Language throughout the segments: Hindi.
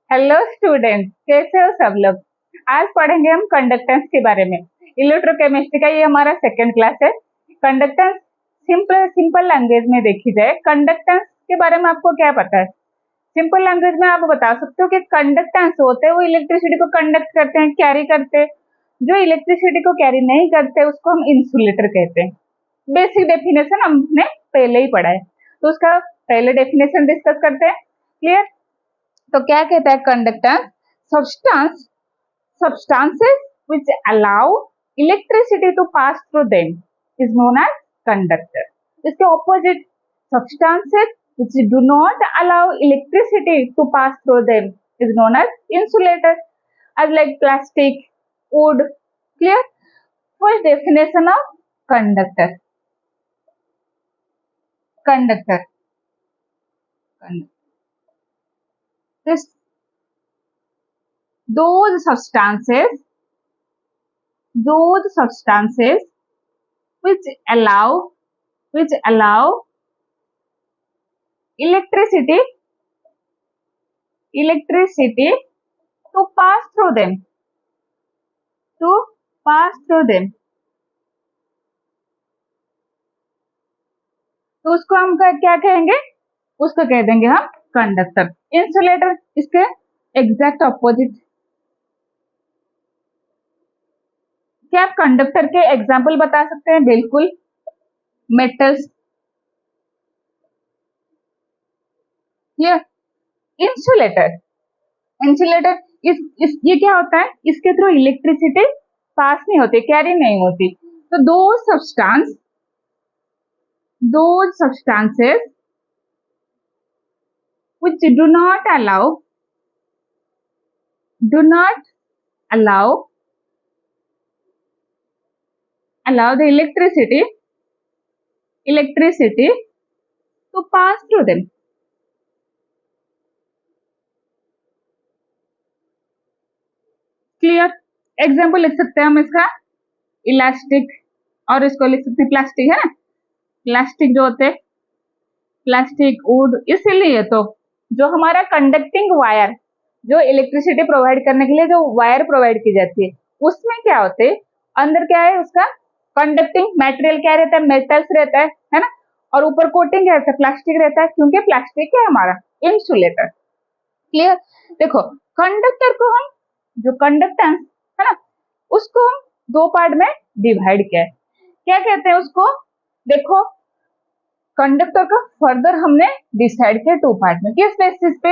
हेलो स्टूडेंट, कैसे हो सब लोग। आज पढ़ेंगे हम कंडक्टेंस के बारे में। इलेक्ट्रोकेमिस्ट्री का ये हमारा सेकंड क्लास है। कंडक्टेंस सिंपल सिंपल लैंग्वेज में देखी जाए, कंडक्टेंस के बारे में आपको क्या पता है? सिंपल लैंग्वेज में आप बता सकते हो कि कंडक्टेंस होते हैं वो इलेक्ट्रिसिटी को कंडक्ट करते हैं, कैरी करते हैं। जो इलेक्ट्रिसिटी को कैरी नहीं करते उसको हम इंसुलेटर कहते हैं। बेसिक डेफिनेशन हमने पहले ही पढ़ा है, तो उसका पहले डेफिनेशन डिस्कस करते हैं। क्लियर? तो क्या कहता है conductance? Substance substances which allow electricity to pass through them is known as conductor. इसके opposite substances which do not allow electricity to pass through them is known as insulator, as like plastic, wood. Clear? First definition of conductor. Conductor. This those substances which allow electricity to pass through them, तो उसको हम क्या कहेंगे? उसको कह देंगे हम कंडक्टर। इंसुलेटर इसके एग्जैक्ट ऑपोजिट। क्या आप कंडक्टर के एग्जाम्पल बता सकते हैं? बिल्कुल, मेटल्स। ये इंसुलेटर ये क्या होता है? इसके थ्रू इलेक्ट्रिसिटी पास नहीं होती, कैरी नहीं होती। तो दो substances which do not allow the electricity to pass through them. Clear? Example लिख सकते हैं हम इसका, इलास्टिक, और इसको लिख सकते हैं प्लास्टिक, है ना। प्लास्टिक जो होते, प्लास्टिक, वुड। इसीलिए तो जो हमारा कंडक्टिंग वायर, जो इलेक्ट्रिसिटी प्रोवाइड करने के लिए जो वायर प्रोवाइड की जाती है, उसमें क्या होते, अंदर क्या है उसका कंडक्टिंग मटेरियल क्या रहता है? मेटल्स रहता है ना। और ऊपर कोटिंग क्या रहता है? प्लास्टिक रहता है, क्योंकि प्लास्टिक क्या है हमारा इंसुलेटर। क्लियर? देखो, कंडक्टर को हम, जो कंडक्टेंस है ना, उसको हम दो पार्ट में डिवाइड किया है। क्या कहते हैं उसको? देखो, कंडक्टर का फर्दर हमने डिसाइड किया टू पार्ट में। किस बेसिस पे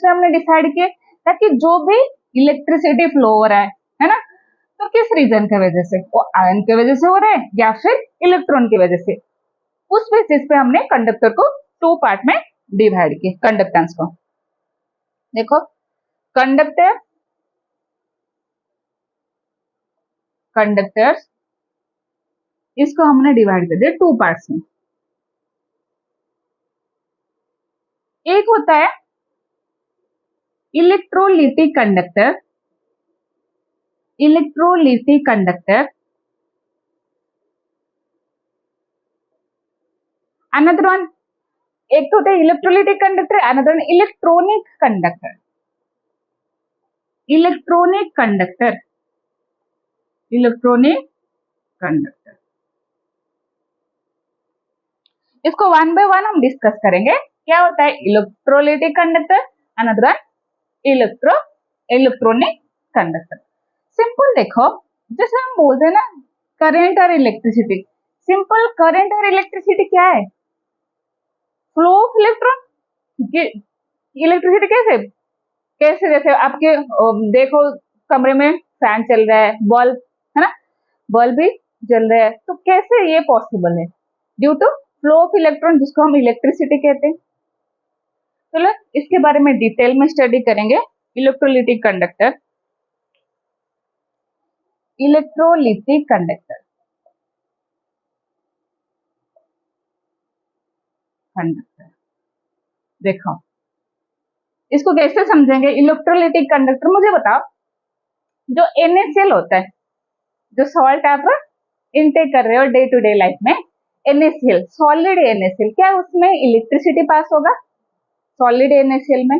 हमने डिसाइड किया? ताकि जो भी इलेक्ट्रिसिटी फ्लो हो रहा है ना, तो किस रीजन की वजह से? वो आयन की वजह से हो रहा है या फिर इलेक्ट्रॉन की वजह से। उस बेसिस पे हमने कंडक्टर को टू पार्ट में डिवाइड किया, कंडक्टेंस को। देखो, कंडक्टर्स इसको हमने डिवाइड कर दिया टू पार्ट्स में। एक होता है इलेक्ट्रोलिटिक कंडक्टर, अनदर वन, एक तो होता है electrolytic conductor, another one electronic conductor. इसको वन बाय वन हम डिस्कस करेंगे। क्या होता है electrolytic conductor, another one electronic conductor. Simple देखो, जैसे हम बोलते हैं ना करंट और इलेक्ट्रिसिटी। सिंपल करंट और इलेक्ट्रिसिटी क्या है? Flow of electron. इलेक्ट्रिसिटी कैसे जैसे आपके देखो कमरे में फैन चल रहा है, बल्ब है ना, बल्ब भी जल रहा है, तो कैसे ये पॉसिबल है? Due to flow of electron, जिसको हम इलेक्ट्रिसिटी कहते हैं। चलो इसके बारे में डिटेल में स्टडी करेंगे। इलेक्ट्रोलिटिक कंडक्टर, देखो इसको कैसे समझेंगे? इलेक्ट्रोलिटिक कंडक्टर, मुझे बताओ, जो NaCl होता है, जो सॉल्ट आप इनटेक कर रहे हो डे टू डे लाइफ में, सॉलिड NaCl, क्या उसमें इलेक्ट्रिसिटी पास होगा? सॉलिड NaCl में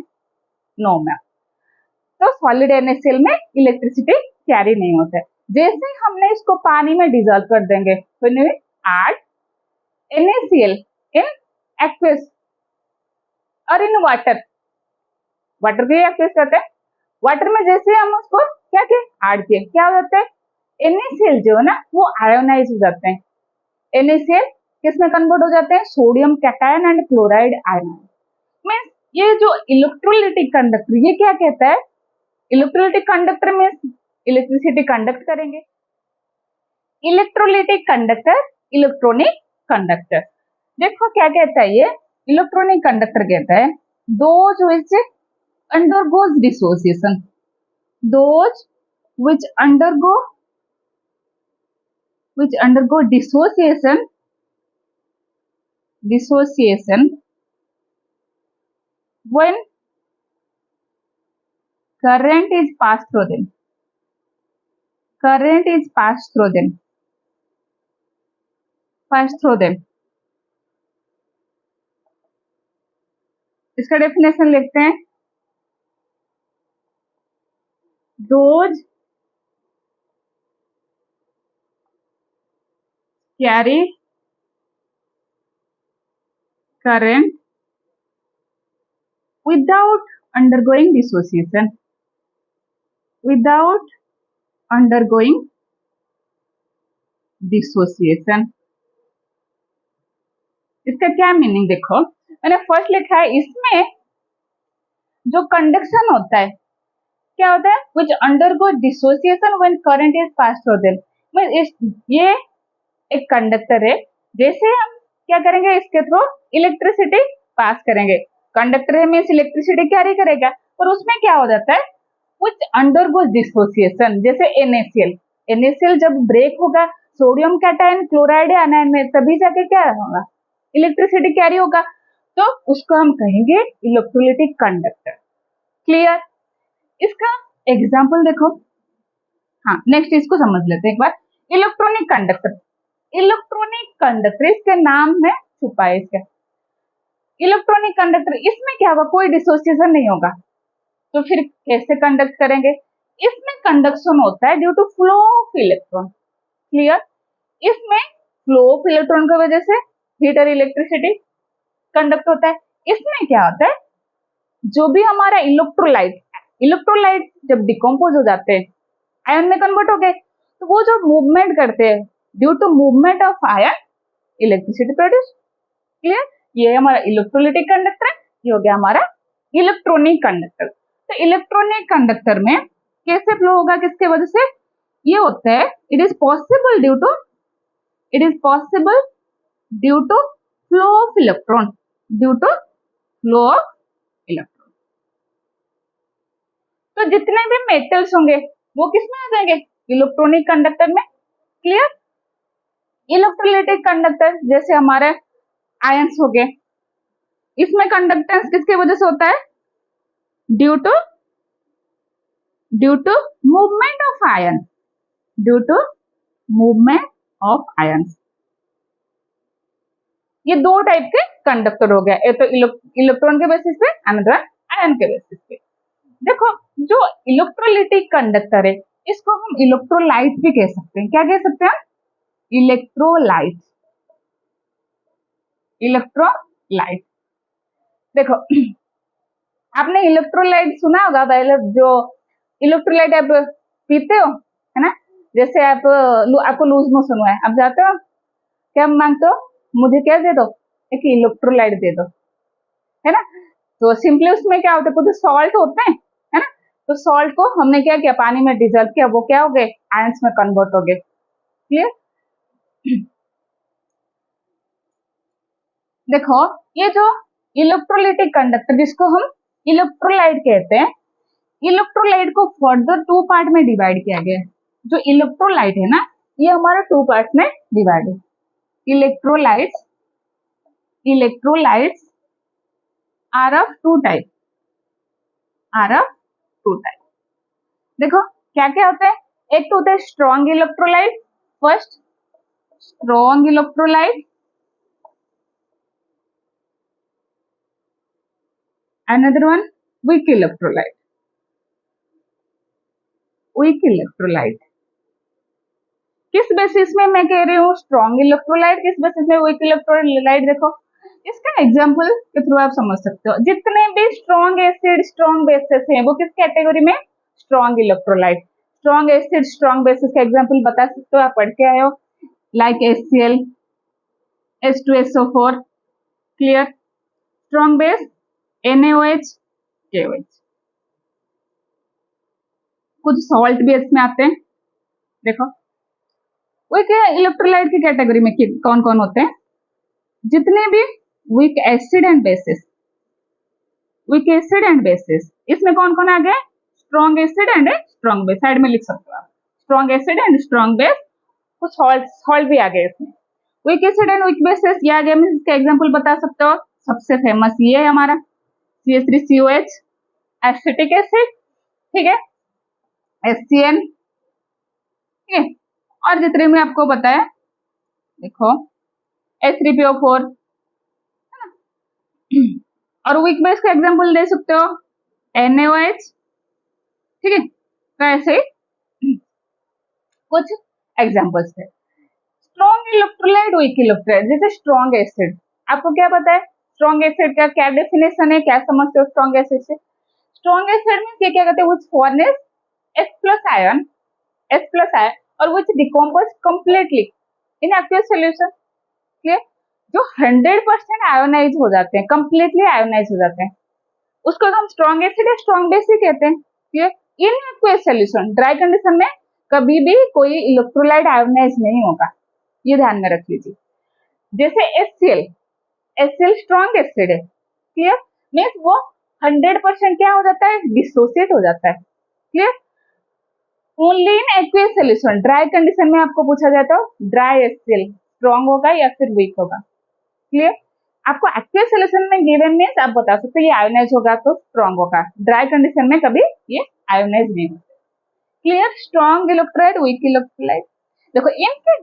नो मैम। तो सॉलिड NaCl में इलेक्ट्रिसिटी कैरी नहीं होता है। जैसे ही हमने इसको पानी में डिजोल्व कर देंगे, when we add NaCl in aqueous और इन वाटर, वाटर भी एक्वस कहते हैं, वाटर में जैसे हम उसको क्या किए, ऐड किए, क्या हो जाता है, NaCl जो है ना वो आयोनाइज हो जाते हैं। NaCl किसमें कन्वर्ट हो जाते हैं, sodium cation and chloride ion. Means ये जो इलेक्ट्रोलिटिक कंडक्टर, ये क्या कहता है, electrolytic conductor means electricity conduct करेंगे। इलेक्ट्रोलिटिक कंडक्टर, इलेक्ट्रॉनिक कंडक्टर, देखो क्या कहता है ये इलेक्ट्रॉनिक कंडक्टर, कहता है those which undergoes dissociation, those which undergo dissociation when current is passed through them, इसका डेफिनेशन लिखते हैं, those carry current without undergoing dissociation, इसका क्या मीनिंग देखो, मैंने फर्स्ट लिखा है, इसमें जो कंडक्शन होता है क्या होता है, which undergo dissociation when current is passed through them, ये एक कंडक्टर है, जैसे हम क्या करेंगे, इसके थ्रू इलेक्ट्रिसिटी पास करेंगे, कंडक्टर मीन्स इलेक्ट्रिसिटी कैरी करेगा, और उसमें क्या हो जाता है, which undergoes dissociation, जैसे NaCl जब ब्रेक होगा सोडियम कैटायन क्लोराइड आयन में, तभी जाके क्या होगा, इलेक्ट्रिसिटी कैरी होगा, तो उसको हम कहेंगे इलेक्ट्रोलिटिक कंडक्टर। क्लियर, इसका एग्जाम्पल देखो। हाँ, नेक्स्ट इसको समझ लेते हैं एक बार। इलेक्ट्रॉनिक कंडक्टर इसके नाम में छुपा है, इसका इलेक्ट्रॉनिक कंडक्टर, इसमें क्या होगा, कोई डिसोसिएशन नहीं होगा, तो फिर कैसे कंडक्ट करेंगे, इसमें कंडक्शन होता है due to flow of electron. Clear, इसमें फ्लो ऑफ इलेक्ट्रॉन की वजह से हीट और इलेक्ट्रिसिटी कंडक्ट होता है। इसमें क्या होता है, जो भी हमारा इलेक्ट्रोलाइट जब डिकम्पोज हो जाते हैं, आयन में कन्वर्ट हो गए, तो वो जो मूवमेंट करते हैं, due to movement of ion electricity produce. Clear, ये हमारा इलेक्ट्रोलिटिक कंडक्टर है, ये हो गया हमारा इलेक्ट्रॉनिक कंडक्टर। तो इलेक्ट्रॉनिक कंडक्टर में कैसे फ्लो होगा, किसके वजह से ये होता है, it is possible due to flow of electron, तो जितने भी मेटल्स होंगे वो किसमें आ जाएंगे, इलेक्ट्रॉनिक कंडक्टर में। क्लियर, इलेक्ट्रोलिटिक कंडक्टर जैसे हमारे आयंस हो गए, इसमें कंडक्टेंस किसके वजह से होता है, due to movement of ions, ये दो टाइप के कंडक्टर हो गया, एक तो इलेक्ट्रॉन के बेसिस पे, अनदर आयन के बेसिस पे। देखो जो इलेक्ट्रोलिटिक कंडक्टर है, इसको हम इलेक्ट्रोलाइट भी कह सकते हैं, क्या कह सकते हैं, इलेक्ट्रोलाइट। देखो आपने इलेक्ट्रोलाइट सुना होगा, पहले जो इलेक्ट्रोलाइट आप पीते हो, है ना, जैसे आपको लूज मोशन हुआ है, आप जाते हो क्या मांगते हो, मुझे क्या दे दो, एक इलेक्ट्रोलाइट दे दो, है ना, तो सिंपली उसमें क्या होता है, कुछ सॉल्ट होते हैं, है ना, तो सॉल्ट को हमने क्या किया, पानी में डिजोल्व किया, वो क्या हो गए, आयंस में कन्वर्ट हो गए। क्लियर, देखो ये जो इलेक्ट्रोलिटिक कंडक्टर जिसको हम इलेक्ट्रोलाइट कहते हैं, इलेक्ट्रोलाइट को फर्दर टू पार्ट में डिवाइड किया गया है। जो इलेक्ट्रोलाइट है ना, ये हमारा टू पार्ट में डिवाइड है। Electrolytes are of two type, देखो क्या क्या होता है, एक तो होता है strong electrolyte, first strong electrolyte, another one weak electrolyte, weak electrolyte किस बेसिस में मैं कह रही हूँ स्ट्रॉन्ग इलेक्ट्रोलाइट, किस बेसिस में वीक इलेक्ट्रोलाइट, देखो इसका एग्जांपल के थ्रू आप समझ सकते हो। जितने भी स्ट्रॉन्ग एसिड स्ट्रॉन्ग बेसिस हैं वो किस कैटेगरी में, strong electrolyte. Strong acid strong bases का एग्जांपल बता सकते हो, आप पढ़ के आए हो, like HCl, H2SO4, clear. Strong base NaOH, KOH। कुछ सॉल्ट भी इसमें आते हैं, देखो वीक इलेक्ट्रोलाइट की कैटेगरी में कौन कौन होते हैं, जितने भी weak acid and bases, weak acid and bases, इसमें कौन कौन आ गए, strong acid and strong base, side में लिख सकते हो आप, strong acid and strong base, कुछ सॉल्ट भी आ गए इसमें। Weak acid and weak bases ये आ गया, मींस इसका एग्जांपल बता सकते हो, सबसे फेमस ये है हमारा CH3COH, एसिटिक एसिड, ठीक है, HCN, ठीक है, और जितने भी आपको बताया, देखो H3PO4, और वीक बेस का एग्जांपल दे सकते हो NaOH, ठीक है, तो ऐसे ही कुछ एग्जांपल्स है। स्ट्रॉन्ग इलेक्ट्रोलाइट, वीक इलेक्ट्रोलाइट, जैसे स्ट्रॉन्ग एसिड, आपको क्या पता है स्ट्रॉन्ग एसिड का क्या डेफिनेशन है, क्या समझते हो स्ट्रॉन्ग एसिड से, स्ट्रॉन्ग एसिड में क्या क्या कहते हैं, which form is H+ ion, H+ ion, और which decompose completely in aqueous solution, clear, जो 100% आयोनाइज हो जाते हैं, कंप्लीटली आयोनाइज हो जाते हैं, उसको हम स्ट्रॉन्ग एसिड या स्ट्रॉन्ग बेस ही कहते हैं, क्लियर। इन एक्वस सॉल्यूशन, ड्राई कंडीशन में कभी भी कोई इलेक्ट्रोलाइट आयोनाइज नहीं होगा, ये ध्यान में रख लीजिए। जैसे HCl, HCl स्ट्रॉन्ग एसिड है, क्लियर, मीन्स वो 100% क्या हो जाता है, डिसोसिएट हो जाता है, clear. Only in aqueous solution, dry condition में आपको पूछा जाता है ड्राई HCl स्ट्रॉन्ग होगा या फिर वीक होगा, क्लियर। आपको एक्वस सॉल्यूशन में गिवन मीन्स आप बता सकते हो ये आयोनाइज होगा तो स्ट्रॉन्ग होगा, ड्राई कंडीशन में कभी ये आयोनाइज नहीं होता, clear. Strong electrolyte, weak electrolyte, देखो इनके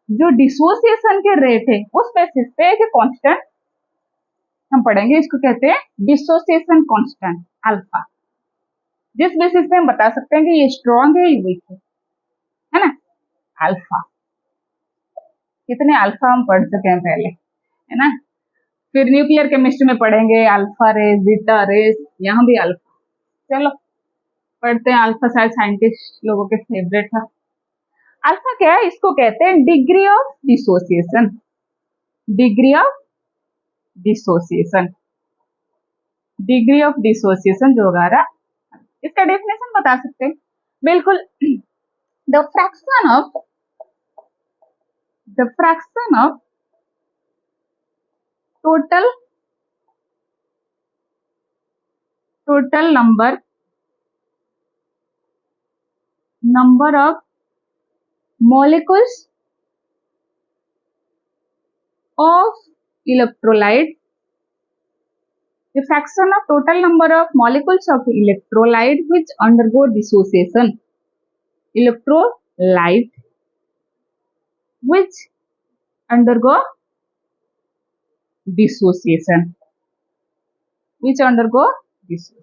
जो डिसोसिएशन के रेट है उस बेसिस पे एक कांस्टेंट हम पढ़ेंगे, इसको कहते हैं डिसोसिएशन कांस्टेंट अल्फा, जिस बेसिस पे हम बता सकते हैं कि ये स्ट्रॉन्ग है ये वीक है ना, अल्फा। कितने अल्फा हम पढ़ चुके हैं पहले, है ना, फिर न्यूक्लियर केमिस्ट्री में पढ़ेंगे अल्फा रेस बीटा रेस, यहाँ भी अल्फा, चलो पढ़ते हैं अल्फा, शायद साइंटिस्ट लोगों के फेवरेट था। अल्फा क्या है, इसको कहते हैं degree of dissociation, degree of dissociation, degree of dissociation जो होगा, इसका डेफिनेशन बता सकते हैं बिल्कुल, the fraction of total number of molecules of electrolyte, the fraction of total number of molecules of electrolyte which undergo dissociation, electrolyte which undergo dissociation, which undergo dissociation,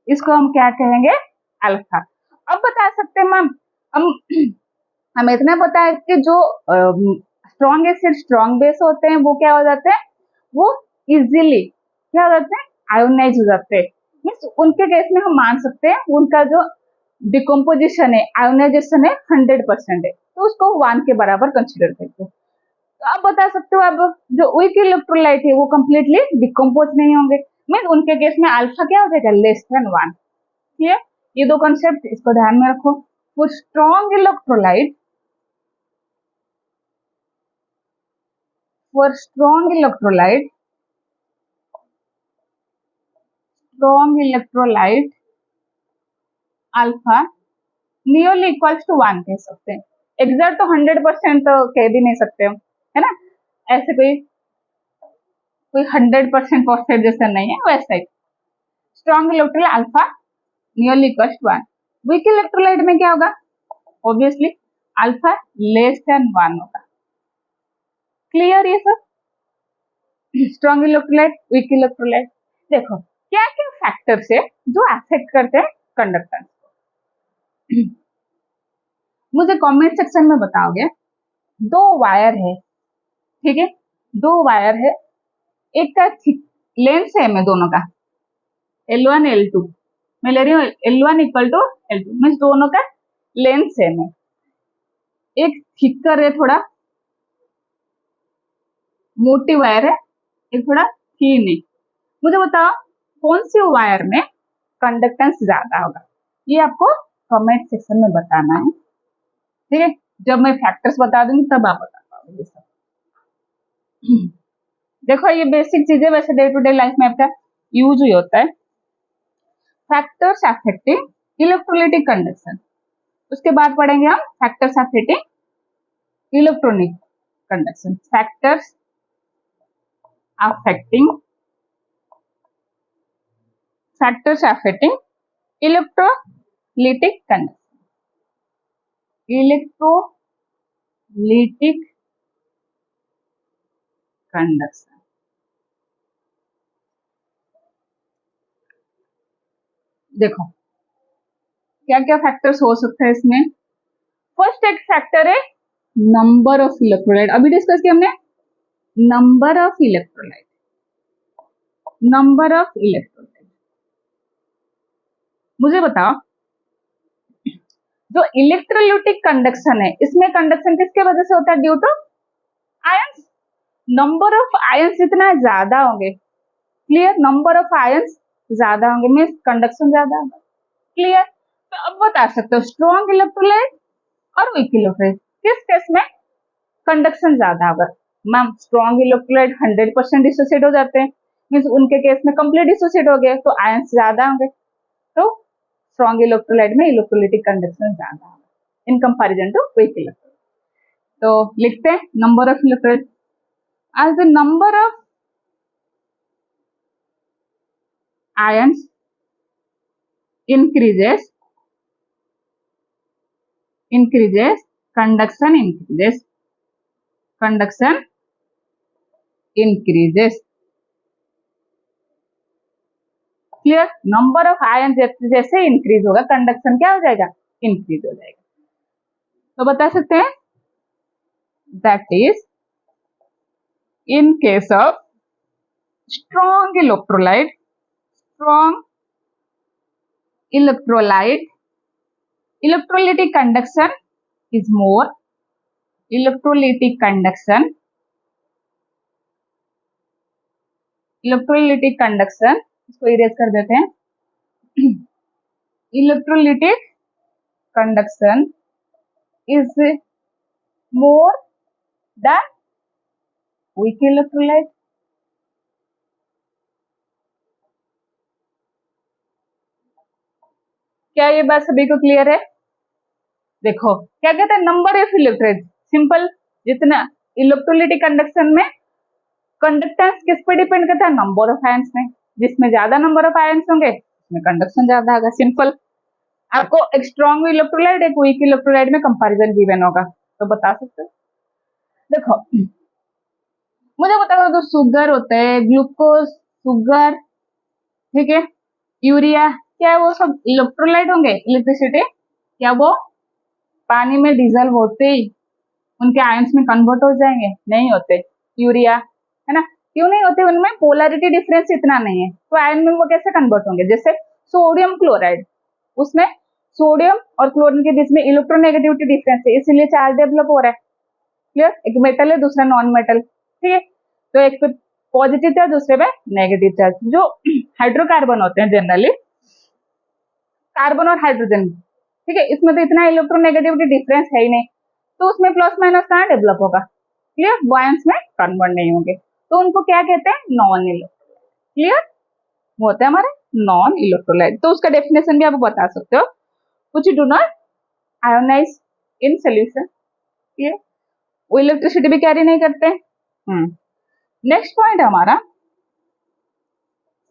इसको हम क्या कहेंगे, अल्फा। अब बता सकते हैं मैम, हमें इतना पता है कि जो स्ट्रॉन्ग एसिड स्ट्रॉन्ग बेस होते हैं वो क्या हो जाते हैं, वो इजीली क्या हो जाते हैं, आयोनाइज हो जाते हैं, मीन्स उनके केस में हम मान सकते हैं उनका जो डिकम्पोजिशन है आयोनाइजेशन है 100% है, तो उसको 1 के बराबर कंसिडर करते हैं। तो आप बता सकते हो अब जो वीक इलेक्ट्रोलाइट है वो कंप्लीटली डिकम्पोज नहीं होंगे, मीन्स उनके केस में अल्फा क्या हो जाएगा, लेस देन 1, क्लियर। ये दो कंसेप्ट इसको ध्यान में रखो। For strong electrolyte, for strong electrolyte alpha nearly equals to 1 कह सकते हैं, एग्जैक्ट तो 100% तो कह भी नहीं सकते हम, है ना, ऐसे कोई 100% परसेंटेज नहीं है, वैसा ही strong electrolyte alpha nearly equals to 1। Weak electrolyte में क्या होगा, ऑब्वियसली अल्फा लेस देन 1 होगा, क्लियर ये सब। स्ट्रॉन्ग इलेक्ट्रोलाइट वीक इलेक्ट्रोलाइट, देखो क्या क्या फैक्टर्स है जो अफेक्ट करते हैं कंडक्टेंस को। मुझे कमेंट सेक्शन में बताओगे, दो वायर है, ठीक है, दो वायर है, एक का लेंथ सेम है दोनों का, L1 L2, मैं ले रही हूँ L1 equal to L2, means दोनों का लेंथ सेम है, एक थिकर है, थोड़ा मोटी वायर है, एक थोड़ा थीन है। मुझे बताओ कौन सी वायर में कंडक्टेंस ज्यादा होगा, ये आपको कमेंट सेक्शन में बताना है, ठीक है। जब मैं फैक्टर्स बता दूंगी तब आप बता पाओगे ये सब। देखो ये बेसिक चीजें वैसे डे टू डे लाइफ में आपका यूज ही होता है। फैक्टर्स अफेक्टिंग इलेक्ट्रोलाइटिक कंडक्शन, उसके बाद पढ़ेंगे हम factors affecting electronic conduction. Factors affecting electrolytic conduction, electrolytic conduction. देखो क्या क्या फैक्टर्स हो सकते हैं इसमें। फर्स्ट एक फैक्टर है नंबर ऑफ इलेक्ट्रोलाइट, अभी डिस्कस किया हमने, number of electrolyte, number of electrolyte. मुझे बताओ जो इलेक्ट्रोलिटिक कंडक्शन है, इसमें कंडक्शन किसके वजह से होता है, due to ions. Number of ions जितना ज्यादा होंगे, क्लियर, नंबर ऑफ आयंस ज्यादा होंगे मीन्स कंडक्शन ज्यादा होगा, क्लियर। तो अब बता सकते हो स्ट्रॉन्ग इलेक्ट्रोलाइट और वीक इलेक्ट्रोलाइट किस केस में कंडक्शन ज्यादा होगा। मैम स्ट्रॉन्ग इलेक्ट्रोलाइट 100% डिसोसिएट हो जाते हैं, मीन्स उनके केस में कंप्लीट डिसोसिएट हो गए तो आयंस ज्यादा होंगे, तो स्ट्रॉन्ग इलेक्ट्रोलाइट में इलेक्ट्रोलिटिक कंडक्शन ज्यादा होगा in comparison to weak electrolyte. तो लिखते हैं number of electrolyte as the number of ions increases, conduction increases, clear. Number of ion जैसे इंक्रीज होगा कंडक्शन क्या हो जाएगा, इंक्रीज हो जाएगा। तो बता सकते हैं that is in case of strong electrolyte, electrolytic conduction is more, electrolytic conduction इसको इरेज कर देते हैं, electrolytic conduction is more than weak electrolyte। क्या ये बात सभी को क्लियर है। देखो क्या कहते हैं नंबर ऑफ इलेक्ट्रोलाइट, सिंपल, जितना इलेक्ट्रोलिटिक कंडक्शन में कंडक्टेंस किस पे डिपेंड करता है, नंबर ऑफ आयंस में, जिसमें ज्यादा नंबर ऑफ आयंस होंगे उसमें कंडक्शन ज्यादा होगा, सिंपल। आपको एक स्ट्रॉन्ग इलेक्ट्रोलाइट एक वीक इलेक्ट्रोलाइट में कंपैरिजन गिवन होगा तो बता सकते हो। देखो मुझे बताओ तो शुगर होता है, ग्लूकोज, शुगर, ठीक है, यूरिया, क्या वो सब इलेक्ट्रोलाइट होंगे, इलेक्ट्रिसिटी, क्या वो पानी में डिजल्व होते ही उनके आयंस में कन्वर्ट हो जाएंगे, नहीं होते। यूरिया है ना, क्यों नहीं होते, उनमें पोलैरिटी डिफरेंस इतना नहीं है, तो आयन में वो कैसे कन्वर्ट होंगे। जैसे सोडियम क्लोराइड, उसमें सोडियम और क्लोरीन के बीच में इलेक्ट्रोनेगेटिविटी डिफरेंस है, इसीलिए चार्ज डेवलप हो रहा है, क्लियर। एक मेटल है दूसरा नॉन मेटल, ठीक है, तो एक पे पॉजिटिव चार्ज दूसरे पे नेगेटिव चार्ज। जो हाइड्रोकार्बन होते हैं जनरली, कार्बन और हाइड्रोजन, ठीक है, इसमें तो इतना इलेक्ट्रोनेगेटिविटी डिफरेंस है ही नहीं, तो उसमें प्लस माइनस कहाँ डेवलप होगा, क्लियर, बॉयंस में कन्वर्ट नहीं होंगे, तो उनको क्या कहते हैं, नॉन इलेक्ट्रोलाइट, क्लियर, वो होता है हमारे नॉन इलेक्ट्रोलाइट। तो उसका डेफिनेशन भी आप बता सकते हो, which do not ionize in solution, clear, वो इलेक्ट्रिसिटी भी कैरी नहीं करते। नेक्स्ट पॉइंट हमारा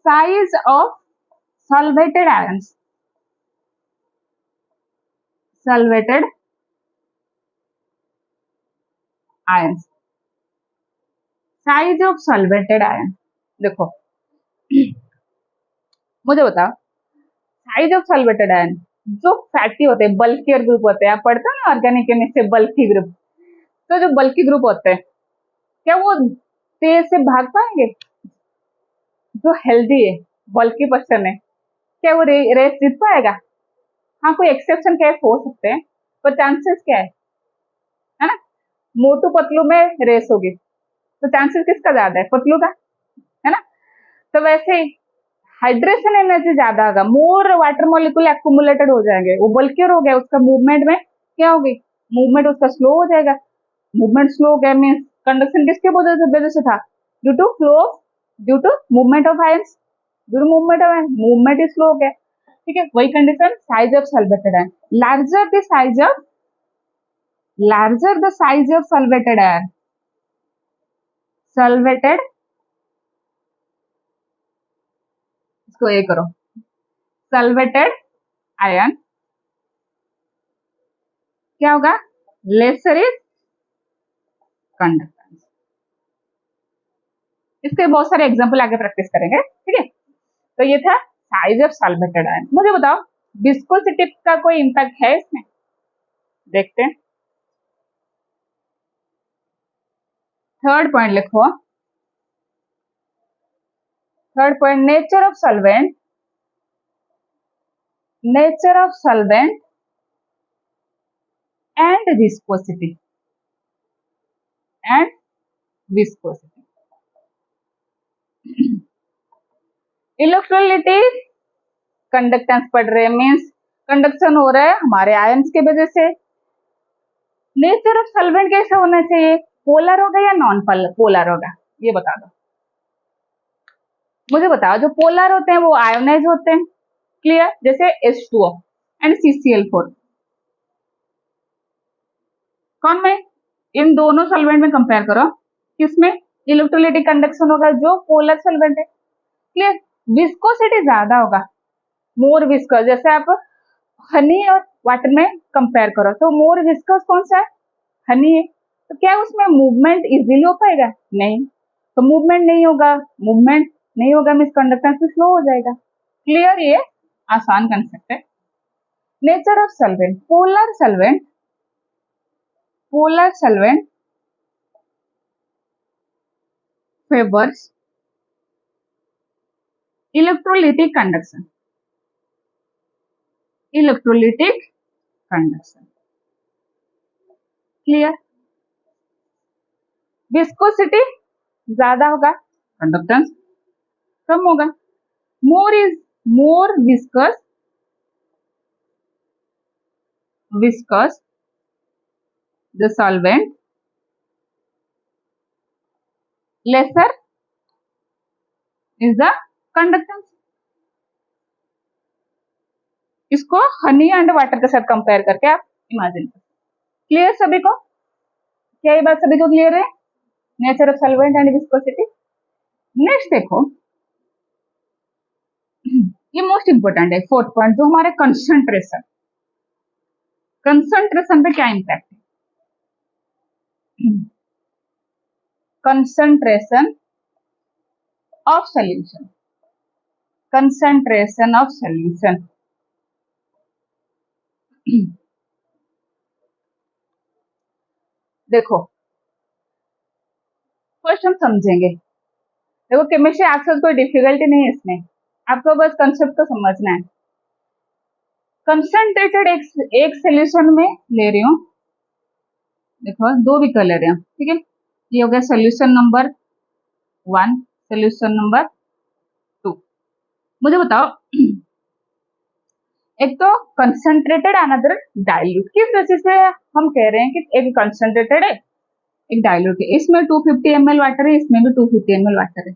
size of solvated ions, solvated ions, size of solvated ion. देखो मुझे बताओ साइज ऑफ सॉल्वेटेड आयन, जो फैटी होते हैं, बल्कियर ग्रुप होते हैं, आप पढ़ते हो ना ऑर्गेनिक केमिस्ट्री बल्की ग्रुप, तो जो बल्की ग्रुप होते हैं क्या वो तेज से भाग पाएंगे? जो हेल्दी है, बल्की पर्सन है, क्या वो रेस जीत पाएगा? हाँ, कोई एक्सेप्शन केस हो सकते हैं, पर चांसेस क्या है ना? मोटू पतलू में रेस होगी, तो चांसेस किसका ज्यादा है? पतलू का, है ना? तो वैसे ही हाइड्रेशन एनर्जी ज्यादा होगा, मोर वाटर मॉलिक्यूल एक्यूमुलेटेड हो जाएंगे, वो बल्कियर हो गया, उसका मूवमेंट में क्या होगी? मूवमेंट उसका स्लो हो जाएगा। मूवमेंट स्लो हो गया मीन्स कंडक्शन किसके वजह से था? Due to flow, due to movement of ions, due to movement of ions, movement is slow हो गया। ठीक है, वही condition size of solvated ion, larger the size of solvated ion, solvated, इसको ये करो, सॉल्वेटेड आयन क्या होगा? Lesser is conductance. इसके बहुत सारे एग्जांपल आगे प्रैक्टिस करेंगे। ठीक है, तो ये था साइज ऑफ सॉल्वेटेड आयन। मुझे बताओ विस्कोसिटी का कोई इंपैक्ट है इसमें? देखते हैं, थर्ड पॉइंट लिखो, third point, nature of solvent, nature of solvent and viscosity, and viscosity. Electrolytic conductance पढ़ रहे हैं, मीन्स कंडक्शन हो रहा है हमारे आयंस की वजह से। नेचर ऑफ सॉल्वेंट कैसा होना चाहिए? पोलर होगा या नॉन पोलर होगा? ये बता दो मुझे। बताओ जो पोलर होते हैं वो आयोनाइज होते हैं, क्लियर, जैसे H2O एंड CCl4। कौन में? इन दोनों सॉल्वेंट में कंपेयर करो, किसमें इलेक्ट्रोलिटिक कंडक्शन होगा? जो पोलर सॉल्वेंट है, क्लियर। विस्कोसिटी ज्यादा होगा, मोर विस्कस, जैसे आप हनी और वाटर में कंपेयर करो तो मोर विस्कस कौन सा है? हनी है। तो क्या उसमें मूवमेंट इजीली हो पाएगा? नहीं। तो मूवमेंट नहीं होगा, मूवमेंट नहीं होगा मीन्स कंडक्टेंस भी स्लो हो जाएगा। क्लियर, ये आसान कंसेप्ट है। Nature of solvent, polar solvent favours electrolytic conduction, electrolytic conduction, clear. Viscosity ज्यादा होगा, कंडक्टेंस कम होगा। More viscous the solvent, lesser is the conductance। इसको हनी एंड वाटर के साथ कंपेयर करके आप इमेजिन करो। क्लियर सभी को? क्या ये बात सभी को क्लियर है? Nature of solvent and viscosity. Next देखो, ये मोस्ट इंपोर्टेंट है, फोर्थ पॉइंट, जो हमारे कंसंट्रेशन, कंसंट्रेशन पे क्या इंपैक्ट है? Concentration of solution, concentration of solution. देखो फर्स्ट हम समझेंगे, देखो केमिस्ट्री आजकल कोई डिफिकल्टी नहीं है इसमें, आपको बस कंसेप्ट को समझना है। कंसंट्रेटेड एक सोल्यूशन में ले रही हूँ, देखो दो विकल ले रहे हैं, ठीक है। ये हो गया सोल्यूशन नंबर 1, सोल्यूशन नंबर 2। मुझे बताओ एक तो कंसंट्रेटेड, अनदर डाइल्यूट, किस वजह से हम कह रहे हैं कि एक कंसंट्रेटेड है एक डाइल्यूट है? इसमें 250 ml वाटर है, इसमें भी 250 ml वाटर है।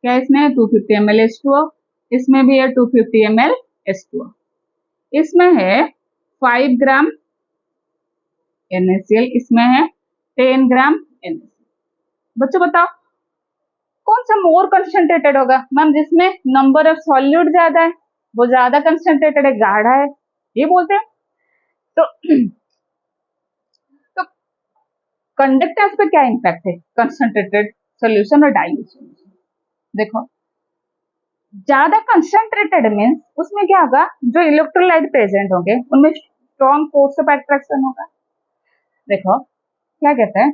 क्या इसमें 250 ml H2O, इसमें भी है 250 ml H2O, इसमें है 5 ग्राम NaCl, इसमें है 10 ग्राम NaCl। बच्चों बताओ कौन सा मोर कंसंट्रेटेड होगा? मैम जिसमें नंबर ऑफ सॉल्यूट ज्यादा है वो ज्यादा कंसंट्रेटेड है, गाढ़ा है, ये बोलते हैं। तो तो कंडक्टेंस पे क्या इंपैक्ट है कंसंट्रेटेड सॉल्यूशन और डाइल्यूट सॉल्यूशन? देखो ज्यादा कंसंट्रेटेड मीन्स उसमें क्या होगा, जो इलेक्ट्रोलाइट प्रेजेंट होंगे उनमें स्ट्रॉन्ग फोर्स ऑफ अट्रैक्शन होगा। देखो क्या कहता है,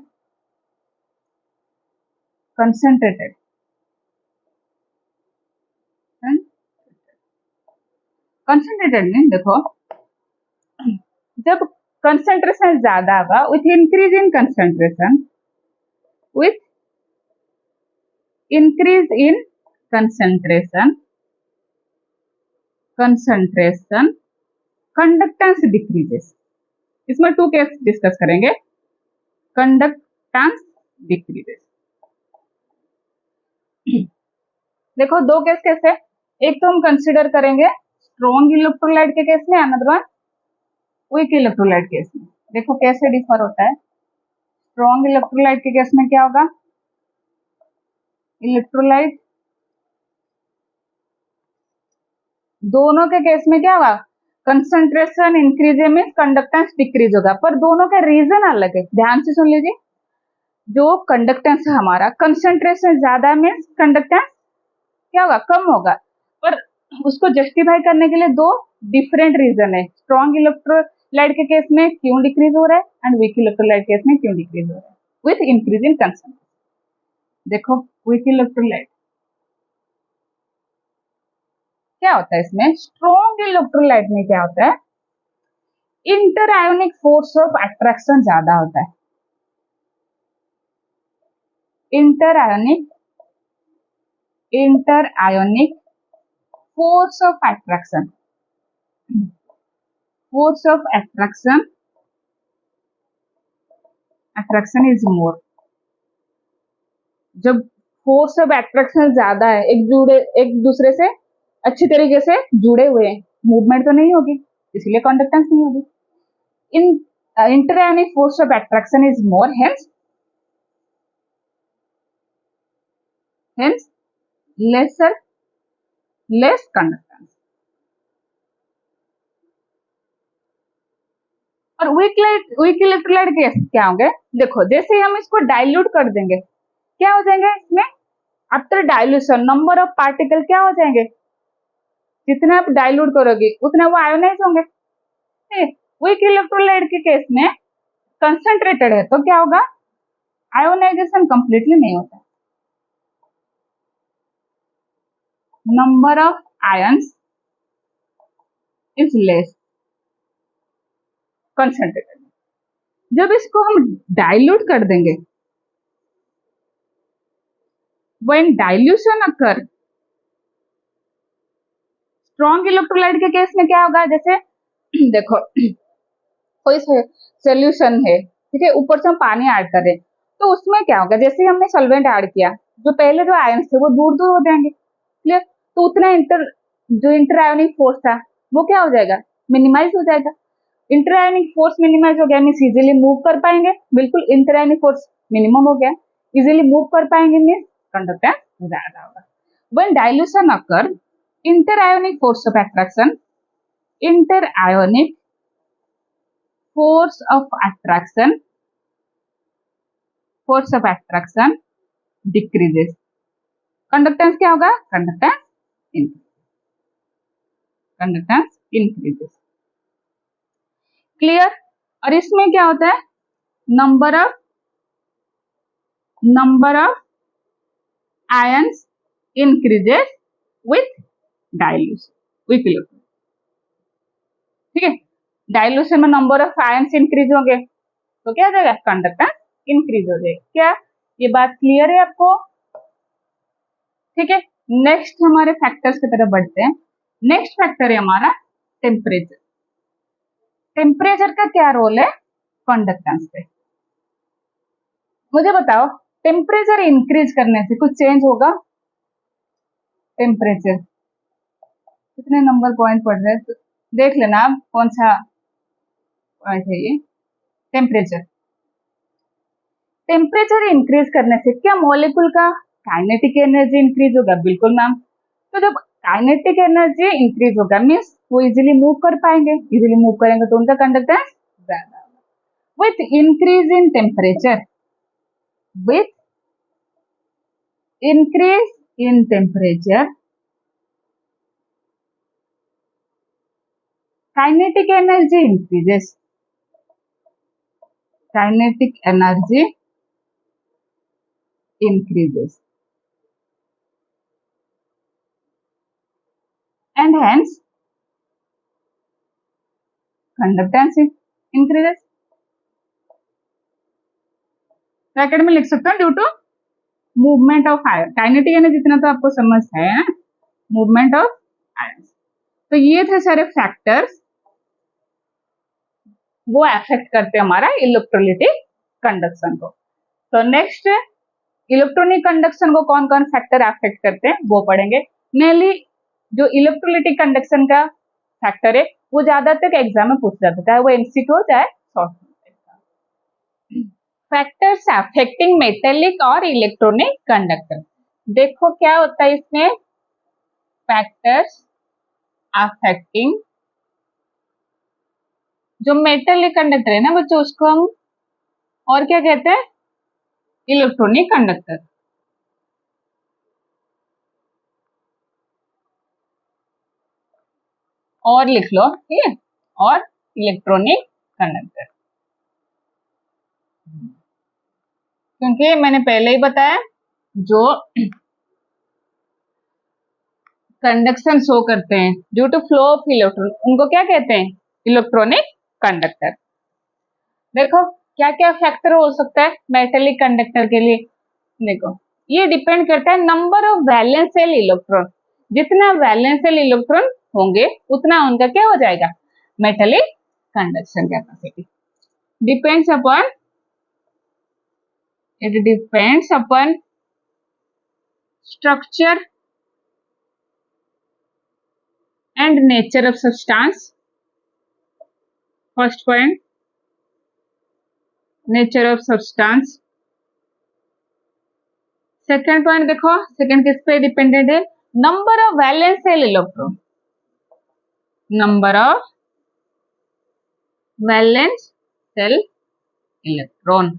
कंसंट्रेटेड, कंसंट्रेटेड मीन देखो जब कंसंट्रेशन ज्यादा होगा, with increase in concentration, with increase in concentration, concentration conductance decreases. इसमें टू केस डिस्कस करेंगे, कंडक्टेंस डिक्रीजेस। देखो दो केस कैसे, एक तो हम कंसिडर करेंगे स्ट्रॉन्ग इलेक्ट्रोलाइट के केस में, another one week electrolyte case में। देखो कैसे डिफर होता है। स्ट्रॉन्ग इलेक्ट्रोलाइट के केस में क्या होगा, इलेक्ट्रोलाइट दोनों के केस में क्या होगा, concentration increase mean conductance decrease होगा, पर दोनों का रीजन अलग है। ध्यान से सुन लीजिए, जो कंडक्टेंस है हमारा, कंसंट्रेशन ज्यादा मीन्स कंडक्टेंस क्या होगा, कम होगा, पर उसको जस्टिफाई करने के लिए दो डिफरेंट रीजन है। स्ट्रॉन्ग इलेक्ट्रोलाइट के केस में क्यों डिक्रीज हो रहा है एंड वीक इलेक्ट्रोलाइट केस में क्यों डिक्रीज हो रहा है, विथ इंक्रीज इन कंसंट्रेशन। देखो वीक इलेक्ट्रोलाइट क्या होता है, इसमें स्ट्रॉन्ग इलेक्ट्रोलाइट में क्या होता है, inter ionic force of attraction ज्यादा होता है। Inter ionic force of attraction, force of attraction is मोर। जब फोर्स ऑफ अट्रैक्शन ज्यादा है, एक दूसरे से अच्छी तरीके से जुड़े हुए हैं, मूवमेंट तो नहीं होगी, इसलिए कंडक्टेंस नहीं होगी। In interionic force of attraction is more, hence less conductance. और वीक इलेक्ट्रोलाइट केस क्या होंगे, देखो जैसे ही हम इसको डाइल्यूट कर देंगे, क्या हो जाएंगे इसमें, after dilution number of particle क्या हो जाएंगे, जितने आप डाइल्यूट करोगे उतने वो आयोनाइज होंगे। वीक इलेक्ट्रोलाइट के केस में कंसंट्रेटेड है तो क्या होगा, आयोनाइजेशन कंप्लीटली नहीं होता, number of ions is less concentrated. जब इसको हम डाइल्यूट कर देंगे, when dilution occur, strong electrolyte के केस में क्या होगा, जैसे देखो कोई सोल्यूशन है, ठीक है, ऊपर से हम पानी ऐड कर रहे हैं, तो उसमें क्या होगा, जैसे हमने सॉल्वेंट ऐड किया, जो पहले जो आयंस थे वो दूर दूर हो जाएंगे, क्लियर, तो उतना जो इंटर आयोनिक फोर्स था वो क्या हो जाएगा, मिनिमाइज हो जाएगा। इंटर आयोनिक फोर्स मिनिमाइज हो गया मीन्स इजिली मूव कर पाएंगे, बिल्कुल इंटर आयोनिक फोर्स मिनिमम हो गया, इजिली मूव कर पाएंगे मीन्स कंडक्टेंस ज्यादा होगा। When dilution occur, inter ionic force of attraction, inter ionic force of attraction decreases, conductance क्या होगा, कंडक्टेंस इंक्रीजेस, क्लियर। और इसमें क्या होता है, number of ions increases with dilution, with electron, ठीक है, डाइल्यूशन में नंबर ऑफ आयंस इंक्रीज होंगे तो क्या हो जाएगा, कंडक्टेंस इंक्रीज हो जाएगा। क्या ये बात क्लियर है आपको, ठीक है। नेक्स्ट हमारे फैक्टर्स की तरफ बढ़ते हैं। नेक्स्ट फैक्टर है हमारा टेम्परेचर। टेम्परेचर का क्या रोल है कंडक्टेंस पे, मुझे बताओ, टेम्परेचर इंक्रीज करने से कुछ चेंज होगा, टेम्परेचर कितने नंबर पॉइंट पढ़ रहे हैं तो देख लेना आप कौन सा पॉइंट है ये। टेम्परेचर इंक्रीज करने से क्या मॉलिक्यूल का काइनेटिक एनर्जी इंक्रीज होगा, बिल्कुल मैम। तो जब काइनेटिक एनर्जी इंक्रीज होगा मीन्स वो इजीली मूव कर पाएंगे, इजीली मूव करेंगे तो उनका कंडक्टेंस ज्यादा होगा। With increase in temperature, with increase in temperature, kinetic energy increases, kinetic energy increases and hence conductance increases। Bracket में लिख सकता हूँ due to movement of ion, kinetic energy जितना तो आपको समझ है, मूवमेंट ऑफ आयन। तो ये थे सारे फैक्टर्स, वो अफेक्ट करते हैं हमारा इलेक्ट्रोलिटिक कंडक्शन को। तो नेक्स्ट इलेक्ट्रॉनिक कंडक्शन को कौन कौन फैक्टर अफेक्ट करते हैं वो पढ़ेंगे। मेनली जो इलेक्ट्रोलिटिक कंडक्शन का फैक्टर है वो ज्यादातर एग्जाम में पूछ जाता है, चाहे वो एमसीक्यू चाहे शॉर्ट। फैक्टर्स अफेक्टिंग मेटेलिक और इलेक्ट्रॉनिक कंडक्टर, देखो क्या होता है इसमें, फैक्टर्स अफेक्टिंग जो मेटेलिक कंडक्टर है ना बच्चों, उसको हम और क्या कहते हैं, इलेक्ट्रॉनिक कंडक्टर। और लिख लो, ठीक है, और इलेक्ट्रॉनिक कंडक्टर, क्योंकि मैंने पहले ही बताया जो कंडक्शन शो करते हैं due to flow of electron उनको क्या कहते हैं, इलेक्ट्रॉनिक कंडक्टर। देखो क्या क्या फैक्टर हो सकता है मेटेलिक कंडक्टर के लिए, देखो ये डिपेंड करता है number of valence shell electron, जितना वैलेंस शेल इलेक्ट्रॉन होंगे उतना उनका क्या हो जाएगा, metallic conduction capacity. Depends upon, it depends upon structure and nature of substance। first point, nature of substance। second point देखो, second किस पे डिपेंडेंट है, number of valence shell electron, number of valence shell electron।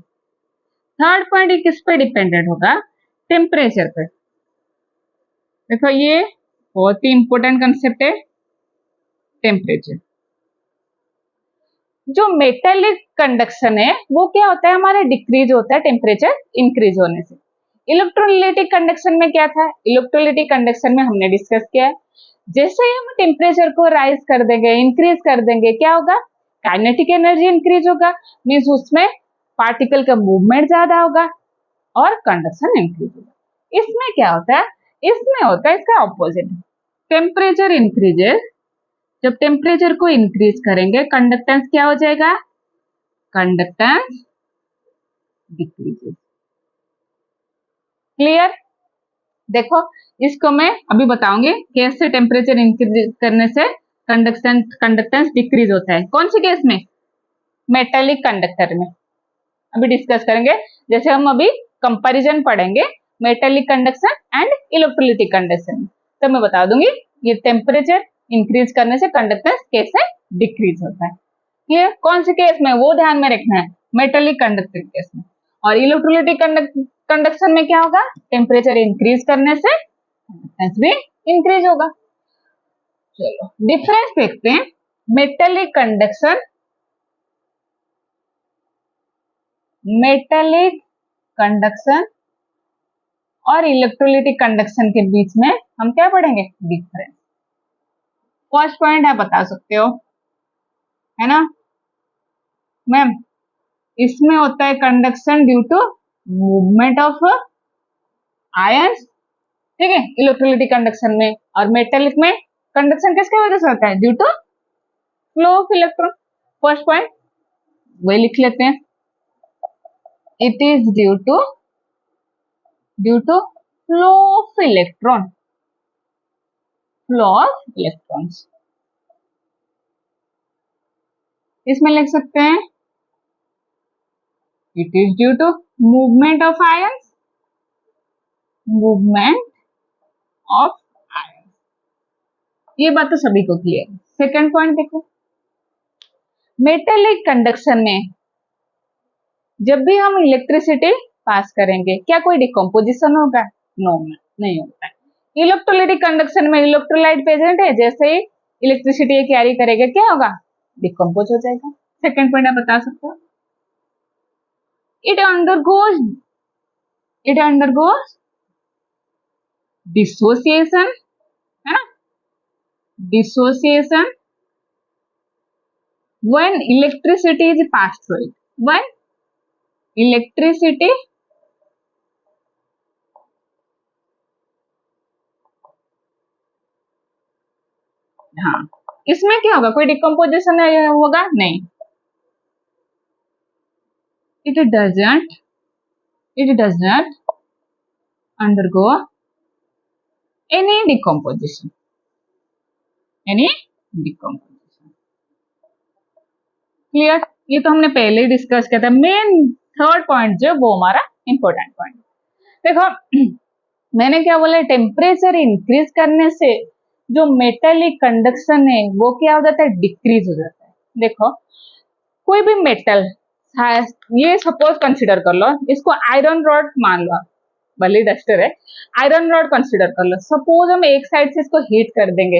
Third point किस पे डिपेंडेंट होगा, टेम्परेचर पे। देखो ये बहुत ही इंपॉर्टेंट कंसेप्ट है, टेम्परेचर। जो मेटेलिक कंडक्शन है वो क्या होता है, हमारा डिक्रीज होता है टेम्परेचर इंक्रीज होने से। इलेक्ट्रोलाइटिक कंडक्शन में क्या था, इलेक्ट्रोलाइटिक कंडक्शन में हमने डिस्कस किया, जैसे ही हम टेम्परेचर को राइज कर देंगे, इंक्रीज कर देंगे, क्या होगा, काइनेटिक एनर्जी इंक्रीज होगा, मीन्स उसमें पार्टिकल का मूवमेंट ज्यादा होगा और कंडक्शन इंक्रीज होगा। इसमें क्या होता है, इसमें होता है इसका ऑपोजिट, टेम्परेचर इंक्रीजेस, जब टेम्परेचर को इंक्रीज करेंगे कंडक्टेंस क्या हो जाएगा, कंडक्टेंस डिक्रीजेस। क्लियर, देखो इसको मैं अभी बताऊंगी कैसे टेम्परेचर इंक्रीज करने से कंडक्टेंस डिक्रीज होता है, कौन से केस में, मेटेलिक कंडक्टर में अभी डिस्कस करेंगे। जैसे हम अभी कंपैरिजन पढ़ेंगे metallic conduction and electrolytic conduction, तो मैं बता दूंगी ये टेम्परेचर इंक्रीज करने से कंडक्टेंस कैसे डिक्रीज होता है। ये कौन से केस में, वो ध्यान में रखना है, मेटेलिक कंडक्टर केस में। और इलेक्ट्रोलाइटिक कंडक्शन में क्या होगा, टेम्परेचर इंक्रीज करने से कंडक्टेंस भी इंक्रीज होगा। चलो डिफरेंस देखते हैं मेटेलिक कंडक्शन, मेटेलिक कंडक्शन और इलेक्ट्रोलाइटिक कंडक्शन के बीच में हम क्या पढ़ेंगे, डिफरेंस। फर्स्ट पॉइंट आप बता सकते हो, है ना मैम, इसमें होता है conduction due to movement of ions, ठीक है, इलेक्ट्रोलाइटिक कंडक्शन में। और मेटेलिक में कंडक्शन किसकी वजह से होता है, due to flow of electron. First point वही लिख लेते हैं, it is due to flow of electron, flow of electrons। इसमें लिख सकते हैं it is due to movement of ions, movement of ions। ये बात तो सभी को क्लियर है। सेकंड पॉइंट देखो, मेटेलिक कंडक्शन में जब भी हम इलेक्ट्रिसिटी पास करेंगे क्या कोई डिकम्पोजिशन होगा, नो नहीं होता है। इलेक्ट्रोलाइटिक कंडक्शन में इलेक्ट्रोलाइट प्रेजेंट है, जैसे ही इलेक्ट्रिसिटी ये कैरी करेगा, क्या होगा, डिकम्पोज हो जाएगा। सेकंड पॉइंट आप बता सकते हो, इट अंडरगोज डिसोसिएशन, है ना, dissociation when electricity is passed through it, when electricity हाँ, इसमें क्या होगा, कोई डिकम्पोजिशन होगा नहीं, it does not undergo any decomposition, clear. ये तो हमने पहले ही डिस्कस किया था। मेन थर्ड पॉइंट जो वो हमारा इंपॉर्टेंट पॉइंट, देखो मैंने क्या बोला, टेम्परेचर इंक्रीज करने से जो मेटेलिक कंडक्शन है वो क्या हो जाता है, डिक्रीज हो जाता है। देखो कोई भी मेटल, ये सपोज कंसिडर कर लो, इसको आयरन रॉड मान लो, भले डस्टर है, आयरन रॉड कंसिडर कर लो। सपोज हम एक साइड से इसको हीट कर देंगे,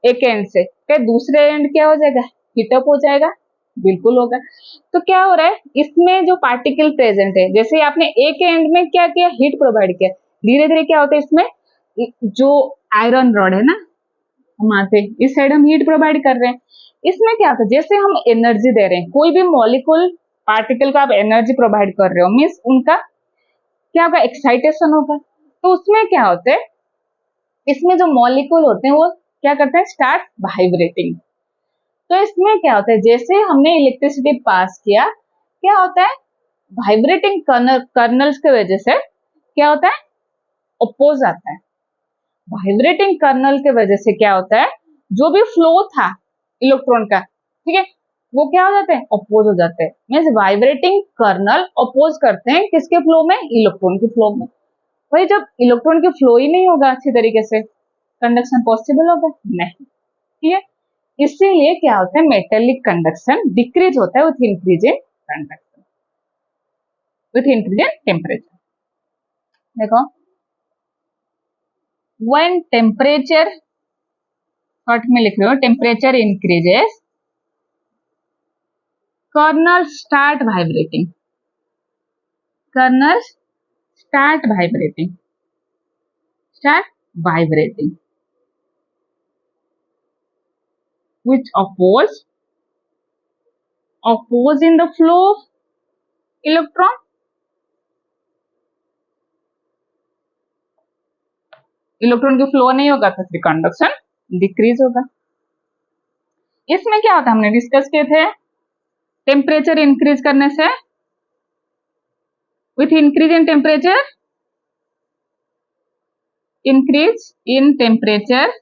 एक एंड से, क्या दूसरे एंड क्या हो जाएगा, हीटअप हो जाएगा, बिल्कुल होगा। तो क्या हो रहा है, इसमें जो पार्टिकल प्रेजेंट है, जैसे आपने एक एंड में क्या किया, हीट प्रोवाइड किया, धीरे धीरे क्या होता है, इसमें जो आयरन रॉड है ना, हम आते इस साइड हम हीट प्रोवाइड कर रहे हैं, इसमें क्या होता है, जैसे हम एनर्जी दे रहे हैं, कोई भी मॉलिक्यूल पार्टिकल को आप एनर्जी प्रोवाइड कर रहे हो, मीन्स उनका क्या होगा, एक्साइटेशन होगा। तो उसमें क्या होता है, इसमें जो मॉलिक्यूल होते हैं वो क्या करते हैं, स्टार्ट वाइब्रेटिंग। तो इसमें क्या होता है, जैसे हमने इलेक्ट्रिसिटी पास किया, क्या होता है, वाइब्रेटिंग कर्नल्स की वजह से क्या होता है, अपोज आता है। वाइब्रेटिंग कर्नल के वजह से क्या होता है, जो भी फ्लो था इलेक्ट्रॉन का, ठीक है, वो क्या हो जाते हैं, अपोज हो जाते हैं। मीन्स वाइब्रेटिंग कर्नल अपोज करते हैं किसके फ्लो में, इलेक्ट्रॉन के फ्लो में। भाई जब इलेक्ट्रॉन की फ्लो ही नहीं होगा अच्छी तरीके से, कंडक्शन पॉसिबल होगा नहीं, ठीक है। इसीलिए क्या होता है, मेटेलिक कंडक्शन डिक्रीज होता है with increase in conduction, with increase in temperature. देखो when temperature, शॉर्ट में लिख रहे हो, temperature increases, kernels start vibrating, kernels start vibrating, which oppose in the flow of electron, electron की फ्लो नहीं होगा तो फिर कंडक्शन डिक्रीज होगा। इसमें क्या होता है, हमने डिस्कस किए थे, टेम्परेचर इंक्रीज करने से, with increase in temperature,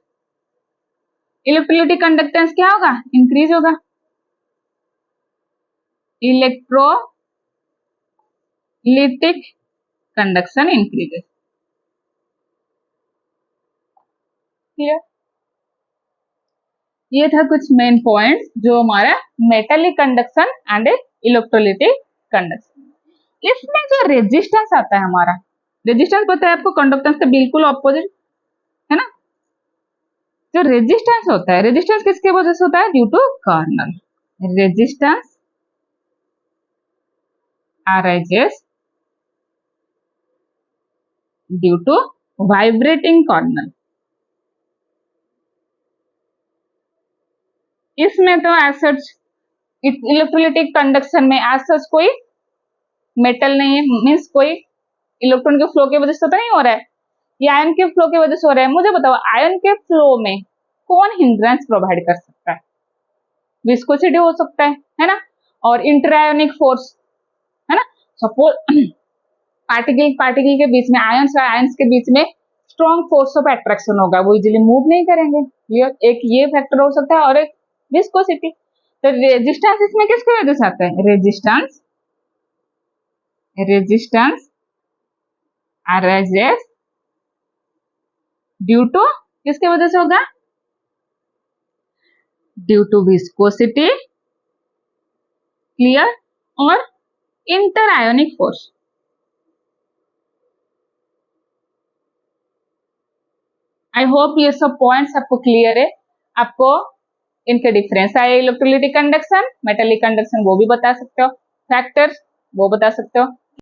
electrolytic conductance क्या होगा, इंक्रीज होगा, इलेक्ट्रोलिटिक कंडक्शन इंक्रीजेस, क्लियर। ये था कुछ मेन पॉइंट जो हमारा metallic conduction and electrolytic conduction. इसमें जो रेजिस्टेंस आता है हमारा, रेजिस्टेंस पता है आपको, कंडक्टेंस के बिल्कुल ऑपोजिट है ना। जो रेजिस्टेंस होता है, रेजिस्टेंस किसके वजह से होता है, due to kernel, resistance arises due to vibrating kernel। इसमें तो एज सच इलेक्ट्रोलिटिक कंडक्शन में एज सच कोई मेटल नहीं है, मीन्स कोई इलेक्ट्रॉन के फ्लो की वजह से तो नहीं हो रहा है, ये आयन के फ्लो की वजह से हो रहा है। मुझे बताओ आयन के फ्लो में कौन हिंड्रेंस प्रोवाइड कर सकता है, विस्कोसिटी हो सकता है ना, और इंटरआयोनिक फोर्स, है ना। सपोज पार्टिकल के बीच में, आयंस और आयंस के बीच में स्ट्रॉन्ग फोर्स ऑफ अट्रैक्शन होगा, वो इजीली मूव नहीं करेंगे, क्लियर। एक ये फैक्टर हो सकता है, और एक विस्कोसिटी। तो रेजिस्टेंस इसमें किसकी वजह से आता है, रेजिस्टेंस arises ड्यू टू, किसके वजह से होगा, ड्यू टू विस्कोसिटी, क्लियर, और इंटरआयोनिक फोर्स। आई होप ये सब पॉइंट्स आपको क्लियर है। आपको इनके डिफरेंस आए, इलेक्ट्रोलिटिक कंडक्शन, मेटेलिक कंडक्शन वो भी बता सकते हो, फैक्टर्स वो बता सकते हो।